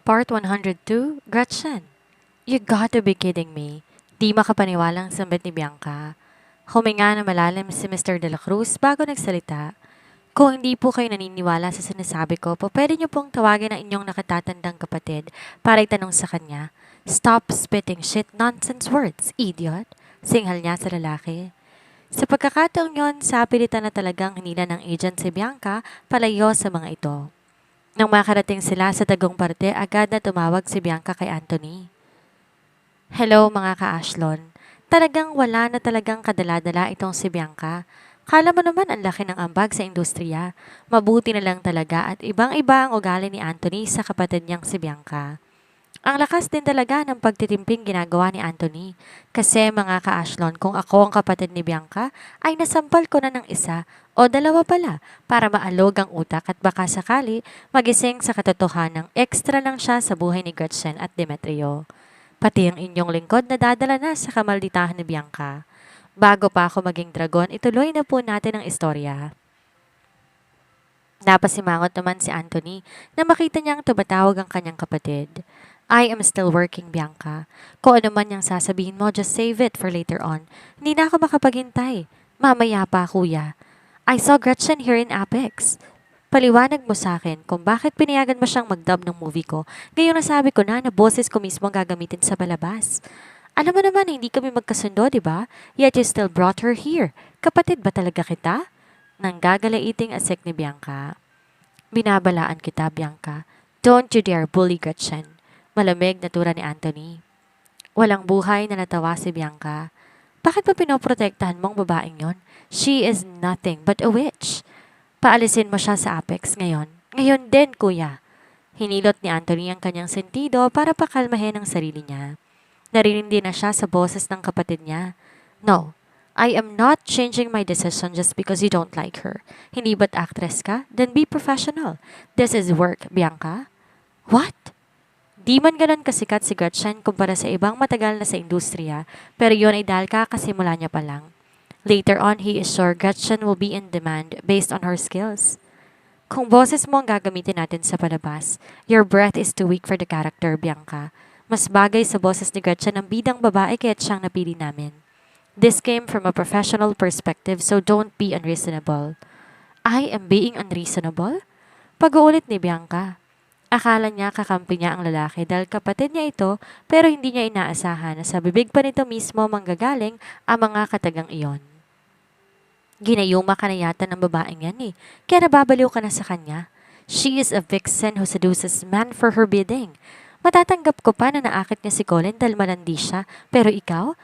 Part 102, Gretchen. You gotta be kidding me. Di makapaniwalang sambit ni Bianca. Huminga na malalim si Mr. De La Cruz bago nagsalita. Kung hindi po kayo naniniwala sa sinasabi ko, pwede niyo pong tawagin ang inyong nakatatandang kapatid para itanong sa kanya. Stop spitting shit nonsense words, idiot. Singhal niya sa lalaki. Sa pagkakataong yon, sapilitan na talagang hinila ng agent si Bianca palayo sa mga ito. Nang makarating sila sa tagong parte, agad na tumawag si Bianca kay Anthony. Hello mga ka-Ashlon. Talagang wala na talagang kadala-dala itong si Bianca. Kala mo naman ang laki ng ambag sa industriya. Mabuti na lang talaga at ibang-iba ang ugali ni Anthony sa kapatid niyang si Bianca. Ang lakas din talaga ng pagtitimping ginagawa ni Anthony. Kasi mga ka-Ashlon, kung ako ang kapatid ni Bianca, ay nasampal ko na ng isa o dalawa pala para maalog ang utak at baka sakali magising sa katotohanang extra lang siya sa buhay ni Gretchen at Demetrio. Pati ang inyong lingkod na dadala na sa kamalditahan ni Bianca. Bago pa ako maging dragon, ituloy na po natin ang istorya. Napasimangot naman si Anthony na makita niyang tumatawag ang kanyang kapatid. I am still working, Bianca. Kung ano man yung sasabihin mo, just save it for later on. Hindi na ako makapaghintay. Mamaya pa, kuya. I saw Gretchen here in Apex. Paliwanag mo sa akin kung bakit pinayagan mo siyang mag-dub ng movie ko. Ngayon nasabi ko na boses ko mismo ang gagamitin sa palabas. Alam mo naman hindi kami magkasundo, di ba? Yet you still brought her here. Kapatid ba talaga kita? Nang gagalaiting asik ni Bianca. Binabalaan kita, Bianca. Don't you dare bully Gretchen. Malamig na tura ni Anthony. Walang buhay na natawa si Bianca. Bakit ba pinoprotektahan mong babaeng yon? She is nothing but a witch. Paalisin mo siya sa Apex ngayon. Ngayon din, kuya. Hinilot ni Anthony ang kanyang sentido para pakalmahin ang sarili niya. Naririndi na siya sa boses ng kapatid niya. No, I am not changing my decision just because you don't like her. Hindi ba't actress ka? Then be professional. This is work, Bianca. What? Di man ganun kasikat si Gretchen kumpara sa ibang matagal na sa industriya, pero yun ay dahil kakasimula niya pa lang. Later on, he is sure Gretchen will be in demand based on her skills. Kung boses mo ang gagamitin natin sa palabas, your breath is too weak for the character, Bianca. Mas bagay sa boses ni Gretchen ang bidang babae kaya siyang napili namin. This came from a professional perspective, so don't be unreasonable. I am being unreasonable? Pag-uulit ni Bianca. Akala niya kakampi niya ang lalaki dahil kapatid niya ito pero hindi niya inaasahan na sa bibig pa nito mismo manggagaling ang mga katagang iyon. Ginayuma ka na yata ng babaeng yan eh, kaya nababaliw ka na sa kanya. She is a vixen who seduces men for her bidding. Matatanggap ko pa na naakit niya si Colin dahil malandi siya, pero ikaw?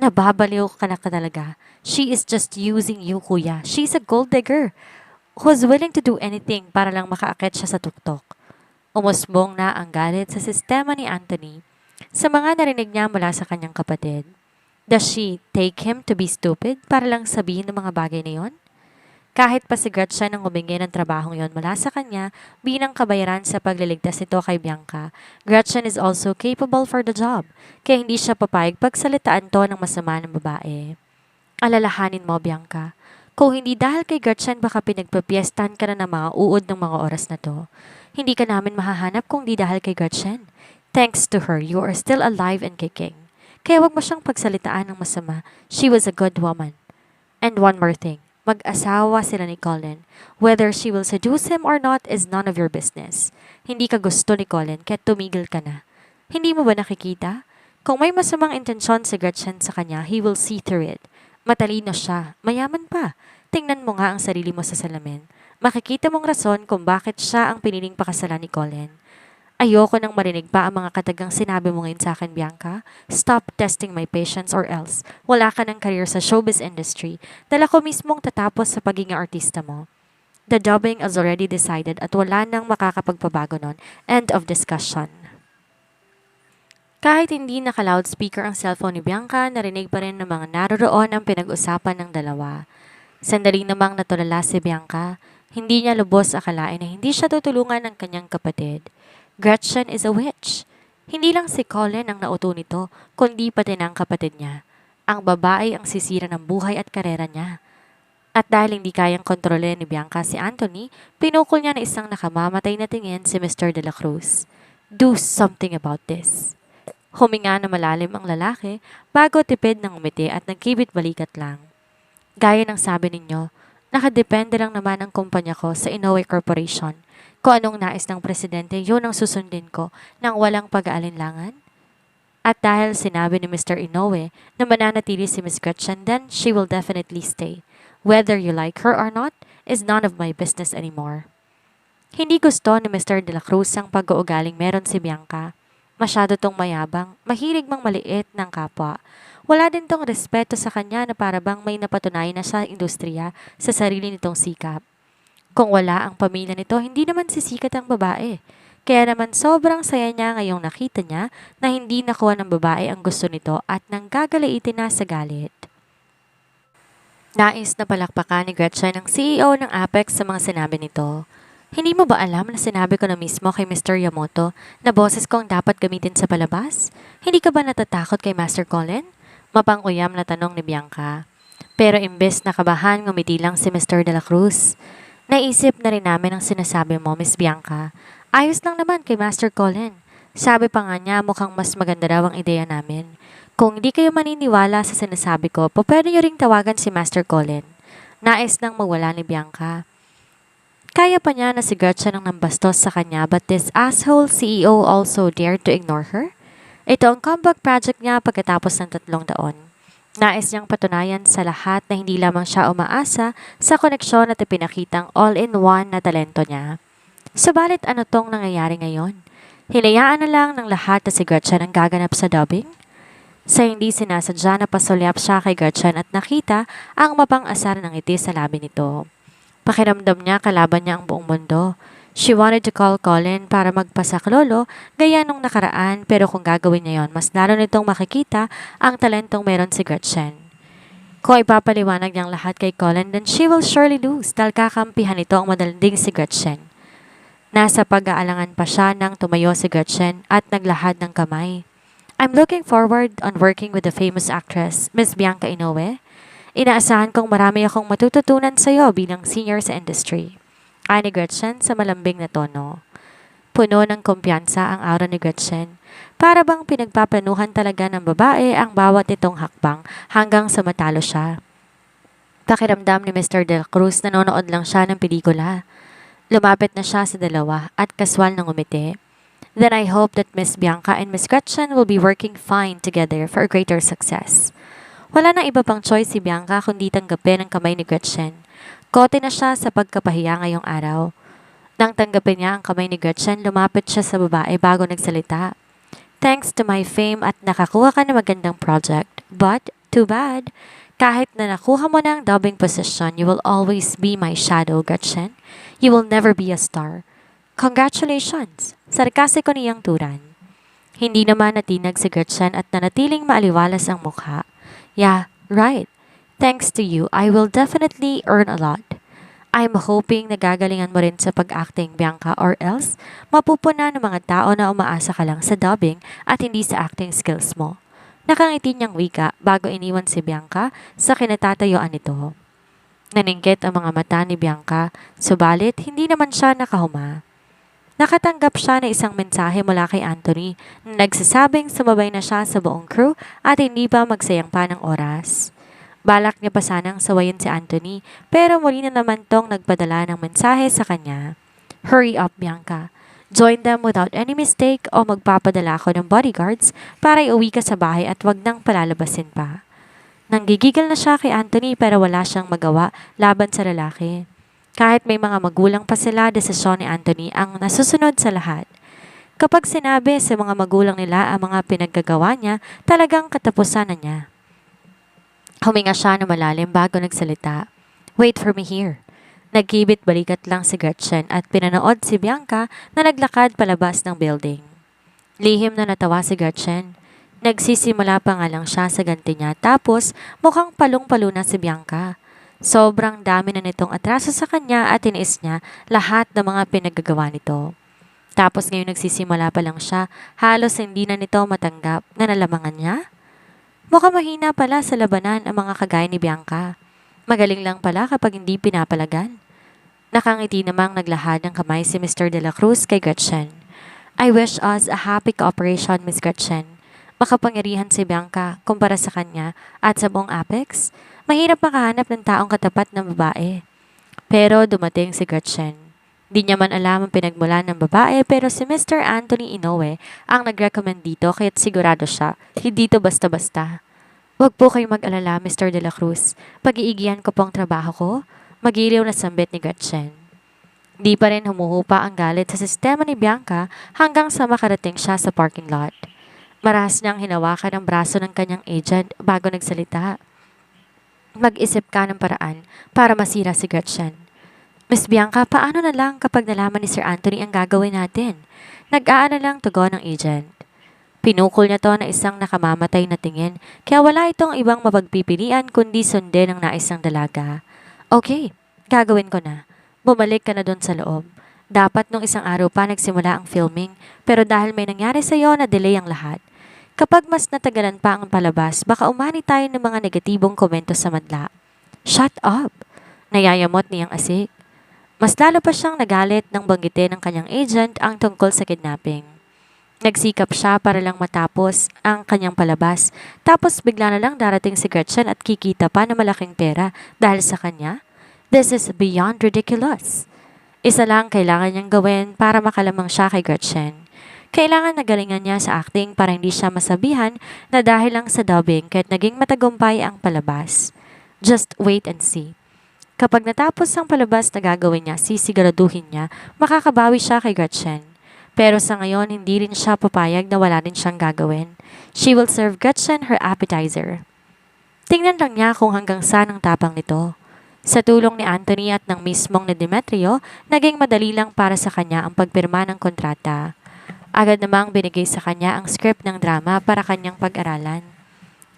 Nababaliw ka na talaga. She is just using you, kuya. She's a gold digger who's willing to do anything para lang makaakit siya sa tuktok. Umusbong na ang galit sa sistema ni Anthony sa mga narinig niya mula sa kanyang kapatid. Does she take him to be stupid para lang sabihin ng mga bagay na yon? Kahit pa si Gretchen ang humingi ng trabahong yon mula sa kanya bilang kabayaran sa pagliligtas nito kay Bianca, Gretchen is also capable for the job, kaya hindi siya papayag pagsalitaan to ng masama ng babae. Alalahanin mo, Bianca, kung hindi dahil kay Gretchen baka pinagpapiestan ka na ng mga uod ng mga oras na to. Hindi ka namin mahahanap kung di dahil kay Gretchen. Thanks to her, you are still alive and kicking. Kaya wag mo siyang pagsalitaan ng masama. She was a good woman. And one more thing, mag-asawa sila ni Colin. Whether she will seduce him or not is none of your business. Hindi ka gusto ni Colin, kaya tumigil ka na. Hindi mo ba nakikita? Kung may masamang intensyon si Gretchen sa kanya, he will see through it. Matalino siya, mayaman pa. Tingnan mo nga ang sarili mo sa salamin. Makikita mong rason kung bakit siya ang piniling pakasalan ni Colin. Ayoko nang marinig pa ang mga katagang sinabi mo ngayon sa akin, Bianca. Stop testing my patience or else wala ka ng career sa showbiz industry dahil ako mismong tatapos sa pagiging artista mo. The dubbing is already decided at wala nang makakapagpabago nun. End of discussion. Kahit hindi naka-loudspeaker ang cellphone ni Bianca, narinig pa rin ng mga naroroon ang pinag-usapan ng dalawa. Sandali namang natulala si Bianca. Hindi niya lubos akalain na hindi siya tutulungan ng kanyang kapatid. Gretchen is a witch. Hindi lang si Colin ang nauto nito, kundi pati ng kapatid niya. Ang babae ang sisira ng buhay at karera niya. At dahil hindi kayang kontrolin ni Bianca si Anthony, pinukol niya na isang nakamamatay na tingin si Mr. De La Cruz. Do something about this. Huminga na malalim ang lalaki bago tipid ng umiti at nagkibit balikat lang. Gaya ng sabi ninyo, nakadepende lang naman ang kumpanya ko sa Inoue Corporation. Kung anong nais ng presidente, yun ang susundin ko nang walang pag-aalinlangan. At dahil sinabi ni Mr. Inoue na mananatili si Miss Gretchen, then she will definitely stay. Whether you like her or not is none of my business anymore. Hindi gusto ni Mr. De La Cruz ang pag-uugaling meron si Bianca. Masyado tong mayabang, mahilig mang maliit ng kapwa. Wala din tong respeto sa kanya na para bang may napatunayan na sa industriya sa sarili nitong sikap. Kung wala ang pamilya nito, hindi naman sisikat ang babae. Kaya naman sobrang saya niya ngayong nakita niya na hindi nakuha ng babae ang gusto nito at nang gagalaitin na sa galit. Nais na palakpakan ni Gretchen ang CEO ng Apex sa mga sinabi nito. Hindi mo ba alam na sinabi ko na mismo kay Mr. Yamoto na boses ko ang dapat gamitin sa palabas? Hindi ka ba natatakot kay Master Colin? Mapanguyam na tanong ni Bianca. Pero imbes na kabahan, ngumiti lang si Mr. De La Cruz. Naisip na rin namin ang sinasabi mo, Miss Bianca. Ayos lang naman kay Master Colin. Sabi pa nga niya mukhang mas maganda raw ang ideya namin. Kung hindi kayo maniniwala sa sinasabi ko, pwede niyo ring tawagan si Master Colin. Nais nang mawala ni Bianca. Kaya pa niya na si Gretchen ang nambastos sa kanya but this asshole CEO also dared to ignore her? Ito ang comeback project niya pagkatapos ng 3 taon. Nais niyang patunayan sa lahat na hindi lamang siya umaasa sa koneksyon at ipinakitang all-in-one na talento niya. Subalit ano tong nangyayari ngayon? Hinayaan na lang ng lahat na si Gretchen ang gaganap sa dubbing? Sa hindi sinasadya na pasulyap siya kay Gretchen at nakita ang mapang-asar ng ngiti sa labi nito. Pakiramdam niya kalaban niya ang buong mundo. She wanted to call Colin para magpasaklolo gaya nung nakaraan pero kung gagawin niya yon, mas lalo nitong makikita ang talentong meron si Gretchen. Kung ipapaliwanag niyang lahat kay Colin, then she will surely lose dahil kakampihan nito ang madalanding si Gretchen. Nasa pag-aalangan pa siya nang tumayo si Gretchen at naglahad ng kamay. I'm looking forward on working with the famous actress, Miss Bianca Inoue. Inaasahan kong marami akong matututunan sa iyo bilang senior sa industry. Ay ni Gretchen sa malambing na tono. Puno ng kumpiyansa ang aura ni Gretchen. Para bang pinagpaplanuhan talaga ng babae ang bawat itong hakbang hanggang sa matalo siya. Pakiramdam ni Mr. De La Cruz nanonood lang siya ng pelikula. Lumapit na siya sa dalawa at kaswal ng umiti. Then I hope that Miss Bianca and Miss Gretchen will be working fine together for a greater success. Wala na iba pang choice si Bianca kundi tanggapin ang kamay ni Gretchen. Kote na siya sa pagkapahiya ngayong araw. Nang tanggapin niya ang kamay ni Gretchen, lumapit siya sa babae bago nagsalita. Thanks to my fame at nakakuha ka ng magandang project. But, too bad. Kahit na nakuha mo na ang dubbing position, you will always be my shadow, Gretchen. You will never be a star. Congratulations! Sarkasiko niyang turan. Hindi naman natinag si Gretchen at nanatiling maaliwalas ang mukha. Yeah, right. Thanks to you, I will definitely earn a lot. I'm hoping na gagalingan mo rin sa pag-acting, Bianca, or else mapupuna ng mga tao na umaasa ka lang sa dubbing at hindi sa acting skills mo. Nakangiti niyang wika bago iniwan si Bianca sa kinatatayuan nito. Naningkit ang mga mata ni Bianca, subalit hindi naman siya nakahuma. Nakatanggap siya ng isang mensahe mula kay Anthony na nagsasabing sumabay na siya sa buong crew at hindi pa magsayang pa ng oras. Balak niya pa sanang sawayin si Anthony pero muli na naman tong nagpadala ng mensahe sa kanya. Hurry up, Bianca. Join them without any mistake o magpapadala ako ng bodyguards para iuwi ka sa bahay at wag nang palalabasin pa. Nanggigigil na siya kay Anthony pero wala siyang magawa laban sa lalaki. Kahit may mga magulang pa sila, desisyon ni Anthony ang nasusunod sa lahat. Kapag sinabi sa mga magulang nila ang mga pinaggagawa niya, talagang katapusan na niya. Huminga siya na malalim bago nagsalita. Wait for me here. Nagkibit balikat lang si Gretchen at pinanood si Bianca na naglakad palabas ng building. Lihim na natawa si Gretchen. Nagsisimula pa nga lang siya sa ganti niya tapos mukhang palong-palo na si Bianca. Sobrang dami na nitong atraso sa kanya at tiniis niya lahat ng mga pinagagawa nito. Tapos ngayon nagsisimula pa lang siya, halos hindi na nito matanggap na nalamangan niya. Mukhang mahina pala sa labanan ang mga kagaya ni Bianca. Magaling lang pala kapag hindi pinapalagan. Nakangiti namang naglahad ng kamay si Mr. De La Cruz kay Gretchen. I wish us a happy cooperation, Miss Gretchen. Makapangyarihan si Bianca kumpara sa kanya at sa buong Apex. Mahirap makahanap ng taong katapat na babae. Pero dumating si Gretchen. Di niya man alam ang pinagmulan ng babae pero si Mr. Anthony Inoue ang nag-recommend dito kaya't sigurado siya. Hindi to basta-basta. Huwag po kayong mag-alala, Mr. De La Cruz. Pag-iigihan ko pong trabaho ko. Magiliw na sambit ni Gretchen. Di pa rin humuhupa ang galit sa sistema ni Bianca hanggang sa makarating siya sa parking lot. Marahas niyang hinawakan ang braso ng kanyang agent bago nagsalita. Mag-isip ka ng paraan para masira si Gretchen. Miss Bianca, paano na lang kapag nalaman ni Sir Anthony ang gagawin natin? Nag-aalalang tugon ng agent. Pinukol niya to na isang nakamamatay na tingin kaya wala itong ibang mapagpipilian kundi sundin ang nais ng dalaga. Okay, gagawin ko na. Bumalik ka na doon sa loob. Dapat nung isang araw pa nagsimula ang filming pero dahil may nangyari sa iyo na delay ang lahat. Kapag mas natagalan pa ang palabas, baka umani tayo ng mga negatibong komento sa madla. Shut up! Nayayamot niyang asik. Mas lalo pa siyang nagalit nang banggitin ng kanyang agent ang tungkol sa kidnapping. Nagsikap siya para lang matapos ang kanyang palabas tapos bigla na lang darating si Gretchen at kikita pa ng malaking pera dahil sa kanya. This is beyond ridiculous. Isa lang kailangan niyang gawin para makalamang siya kay Gretchen. Kailangan nagalingan niya sa acting para hindi siya masabihan na dahil lang sa dubbing kahit naging matagumpay ang palabas. Just wait and see. Kapag natapos ang palabas na gagawin niya, sisiguraduhin niya makakabawi siya kay Gretchen. Pero sa ngayon, hindi rin siya papayag na wala rin siyang gagawin. She will serve Gretchen her appetizer. Tingnan lang niya kung hanggang saan ang tapang nito. Sa tulong ni Anthony at ng mismong ni Demetrio, naging madali lang para sa kanya ang pagpirma ng kontrata. Agad namang binigay sa kanya ang script ng drama para kanyang pag-aralan.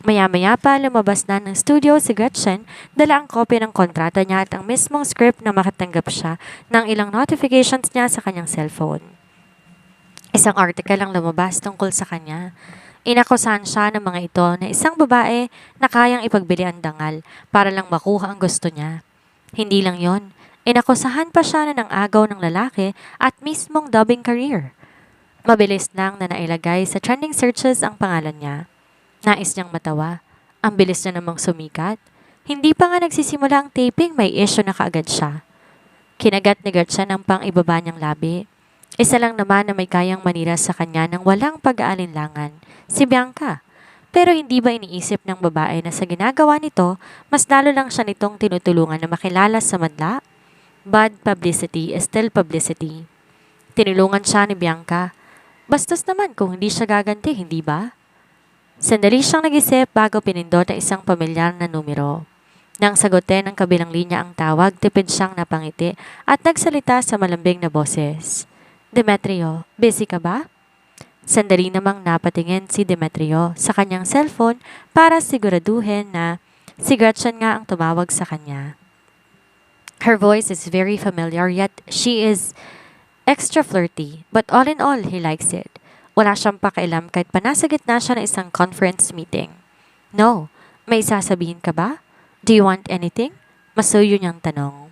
Maya-maya pa lumabas na ng studio si Gretchen, dala ang kopya ng kontrata niya at ang mismong script na makatanggap siya ng ilang notifications niya sa kanyang cellphone. Isang article ang lumabas tungkol sa kanya. Inakusahan siya ng mga ito na isang babae na kayang ipagbili ang dangal para lang makuha ang gusto niya. Hindi lang yon, inakusahan pa siya na ng agaw ng lalaki at mismong dubbing career. Mabilis lang na nailagay sa trending searches ang pangalan niya. Nais niyang matawa. Ang bilis na namang sumikat. Hindi pa nga nagsisimula ang taping, may issue na kaagad siya. Kinagat ni Gretchen ang pang-ibaba niyang labi. Isa lang naman na may kayang manira sa kanya ng walang pag-aalinlangan, si Bianca. Pero hindi ba iniisip ng babae na sa ginagawa nito, mas lalo lang siya nitong tinutulungan na makilala sa madla? Bad publicity is still publicity. Tinulungan siya ni Bianca. Bastos naman kung hindi siya gaganti, hindi ba? Sandali siyang nag-isip bago pinindot ang isang pamilyar na numero. Nang sagutin ng kabilang linya ang tawag, tipid siyang napangiti at nagsalita sa malambing na boses. Demetrio, busy ka ba? Sandali namang napatingin si Demetrio sa kanyang cellphone para siguraduhin na si Gretchen nga ang tumawag sa kanya. Her voice is very familiar yet she is extra flirty but all in all, he likes it. Wala siyang pakialam kahit pa nasa gitna siya ng isang conference meeting. No, may sasabihin ka ba? Do you want anything? Masuyo niyang tanong.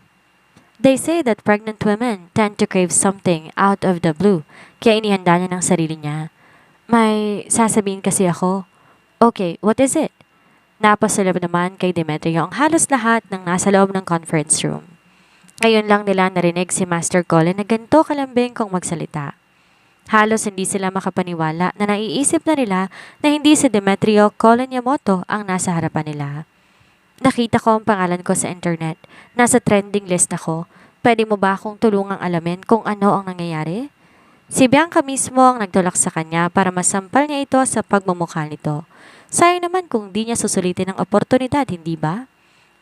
They say that pregnant women tend to crave something out of the blue, kaya inihanda niya ng sarili niya. May sasabihin kasi ako. Okay, what is it? Napasalab naman kay Demetrio ang halos lahat ng nasa loob ng conference room. Ngayon lang nila narinig si Master Colin na ganito kalambing kung magsalita. Halos hindi sila makapaniwala na naiisip na nila na hindi si Demetrio Colin Yamamoto ang nasa harapan nila. Nakita ko ang pangalan ko sa internet. Nasa trending list ako. Pwede mo ba akong tulungang alamin kung ano ang nangyayari? Si Bianca mismo ang nagtulak sa kanya para masampal niya ito sa pagmumukha nito. Sayang naman kung di niya susulitin ang oportunidad, hindi ba?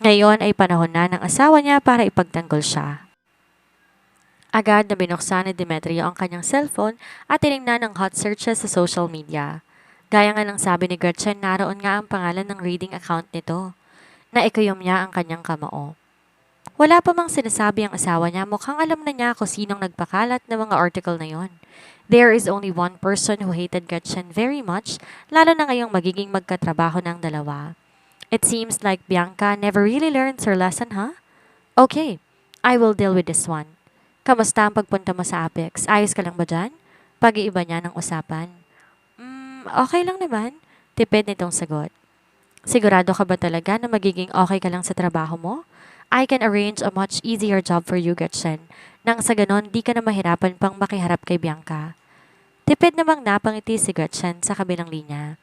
Ngayon ay panahon na ng asawa niya para ipagtanggol siya. Agad na binuksan ni Demetrio ang kanyang cellphone at tinignan ng hot searches sa social media. Gaya nga ng sabi ni Gretchen, naroon nga ang pangalan ng reading account nito. Naikuyom niya ang kanyang kamao. Wala pa mang sinasabi ang asawa niya, mukhang alam na niya kung sinong nagpakalat ng mga article na yon. There is only one person who hated Gretchen very much, lalo na ngayong magiging magkatrabaho ng dalawa. It seems like Bianca never really learns her lesson, huh? Okay, I will deal with this one. Kamusta ang pagpunta mo sa Apex? Ayos ka lang ba dyan? Pag-iiba niya ng usapan. Okay lang naman. Tipid nitong sagot. Sigurado ka ba talaga na magiging okay ka lang sa trabaho mo? I can arrange a much easier job for you, Gretchen. Nang sa ganon, di ka na mahirapan pang makiharap kay Bianca. Tipid namang napangiti si Gretchen sa kabilang linya.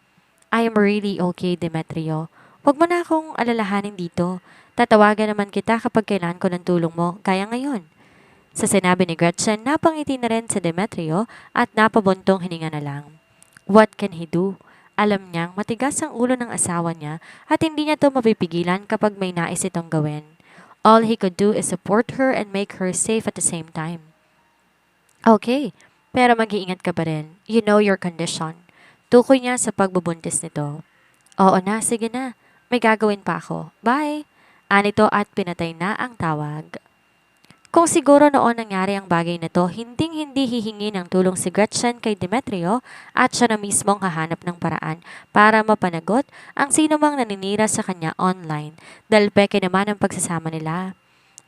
I am really okay, Demetrio. Huwag mo na akong alalahanin dito. Tatawagan naman kita kapag kailangan ko ng tulong mo, kaya ngayon. Sa sinabi ni Gretchen, napangiti na rin si Demetrio at napabuntong hininga na lang. What can he do? Alam niyang matigas ang ulo ng asawa niya at hindi niya to mapipigilan kapag may nais itong gawin. All he could do is support her and make her safe at the same time. Okay, pero mag-iingat ka pa rin. You know your condition. Tukoy niya sa pagbubuntis nito. Oo na, sige na. May gagawin pa ako. Bye! Anito at pinatay na ang tawag. Kung siguro noon nangyari ang bagay na to, hinding-hindi hihingi ng tulong si Gretchen kay Demetrio at siya na mismong hahanap ng paraan para mapanagot ang sino mang naninira sa kanya online dahil peke naman ang pagsasama nila.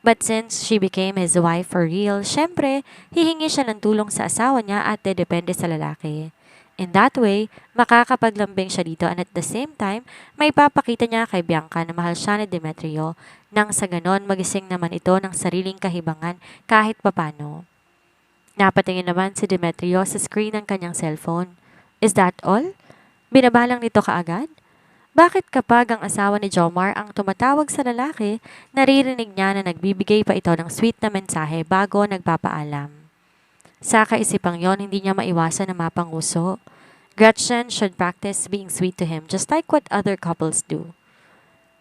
But since she became his wife for real, syempre, hihingi siya ng tulong sa asawa niya at dedepende sa lalaki. In that way, makakapaglambing siya dito and at the same time, may papakita niya kay Bianca na mahal siya ni Demetrio nang sa ganon magising naman ito ng sariling kahibangan kahit papano. Napatingin naman si Demetrio sa screen ng kanyang cellphone. Is that all? Binabalang nito kaagad? Bakit kapag ang asawa ni Jomar ang tumatawag sa lalaki, naririnig niya na nagbibigay pa ito ng sweet na mensahe bago nagpapaalam? Sa kaisipang yon, hindi niya maiwasan na mapanguso. Gretchen should practice being sweet to him just like what other couples do.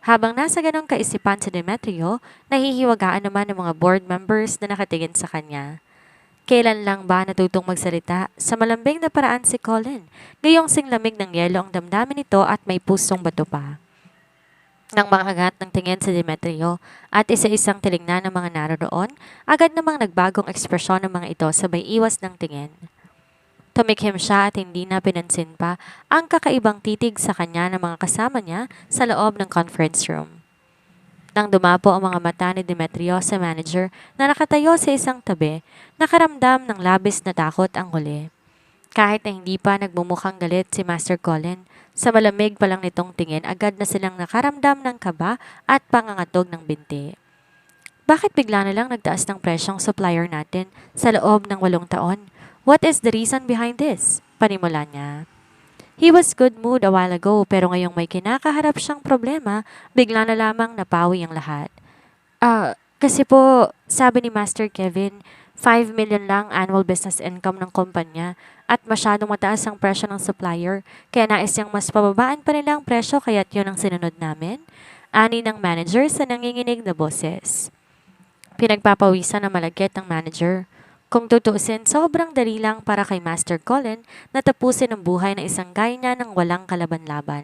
Habang nasa ganong kaisipan si Demetrio, nahihiwagaan naman ng mga board members na nakatingin sa kanya. Kailan lang ba natutong magsalita? Sa malambing na paraan si Colin. Gayong singlamig ng yelo ang damdamin nito at may pusong bato pa. Nang makagat ng tingin si Demetrio at isa-isang tinignan ng mga naroon, agad namang nagbagong ekspresyon ng mga ito sabay iwas ng tingin. Tumikhim siya at hindi na pinansin pa ang kakaibang titig sa kanya ng mga kasama niya sa loob ng conference room. Nang dumapo ang mga mata ni Demetrio sa manager na nakatayo sa isang tabi, nakaramdam ng labis na takot ang huli. Kahit na hindi pa nagmumukhang galit si Master Colin, sa malamig pa lang nitong tingin agad na silang nakaramdam ng kaba at pangangatog ng binti. Bakit bigla na lang nagtaas ng presyong supplier natin sa loob ng 8 taon? What is the reason behind this? Panimula niya. He was good mood a while ago pero ngayong may kinakaharap siyang problema, bigla na lamang napawi ang lahat. Kasi po, sabi ni Master Kevin, 5 million lang annual business income ng kumpanya at masyadong mataas ang presyo ng supplier kaya nais niyang mas pababaan pa nila ang presyo kaya't yun ang sinunod namin. Ani ng manager sa nanginginig na boses. Pinagpapawisan na malagkit ng manager. Kung tutuusin, sobrang dali lang para kay Master Colin na tapusin ang buhay ng isang gaya niya ng walang kalaban-laban.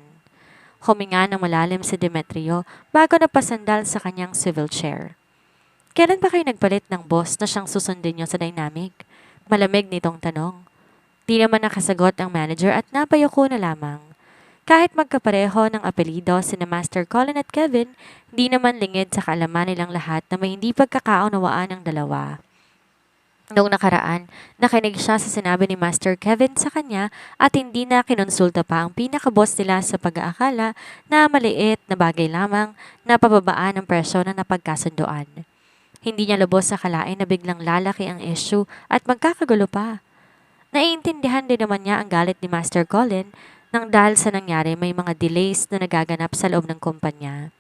Huminga ng malalim si Demetrio bago napasandal sa kanyang swivel chair. Kailan ba kayo nagpalit ng boss na siyang susundin niyo sa dynamic? Malamig nitong tanong. Di naman nakasagot ang manager at napayuko na lamang. Kahit magkapareho ng apelido sina Master Colin at Kevin, di naman lingid sa kaalaman nilang lahat na may hindi pagkakaunawaan ang dalawa. Noong nakaraan, nakinig siya sa sinabi ni Master Kevin sa kanya at hindi na kinonsulta pa ang pinakaboss nila sa pag-aakala na maliit na bagay lamang na pababaan ng presyo na napagkasunduan. Hindi niya lubos sa kalain na biglang lalaki ang issue at magkakagulo pa. Naiintindihan din naman niya ang galit ni Master Colin nang dahil sa nangyari may mga delays na nagaganap sa loob ng kumpanya.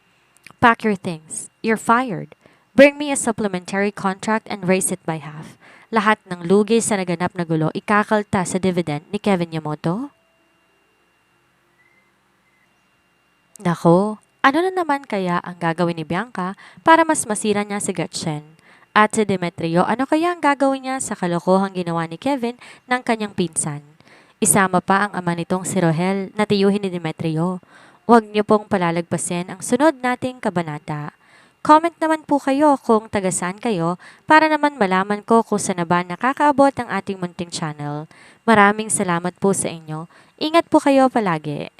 Pack your things. You're fired. Bring me a supplementary contract and raise it by half. Lahat ng lugi sa naganap na gulo ikakalta sa dividend ni Kevin Yamamoto? Nako, ano na naman kaya ang gagawin ni Bianca para mas masira niya si Gretchen? At si Demetrio, ano kaya ang gagawin niya sa kalokohang ginawa ni Kevin ng kanyang pinsan? Isama pa ang ama nitong si Rohel na tiyuhin ni Demetrio. Huwag niyo pong palalagpasin ang sunod nating kabanata. Comment naman po kayo kung taga-saan kayo para naman malaman ko kung saan na ba nakakaabot ang ating munting channel. Maraming salamat po sa inyo. Ingat po kayo palagi.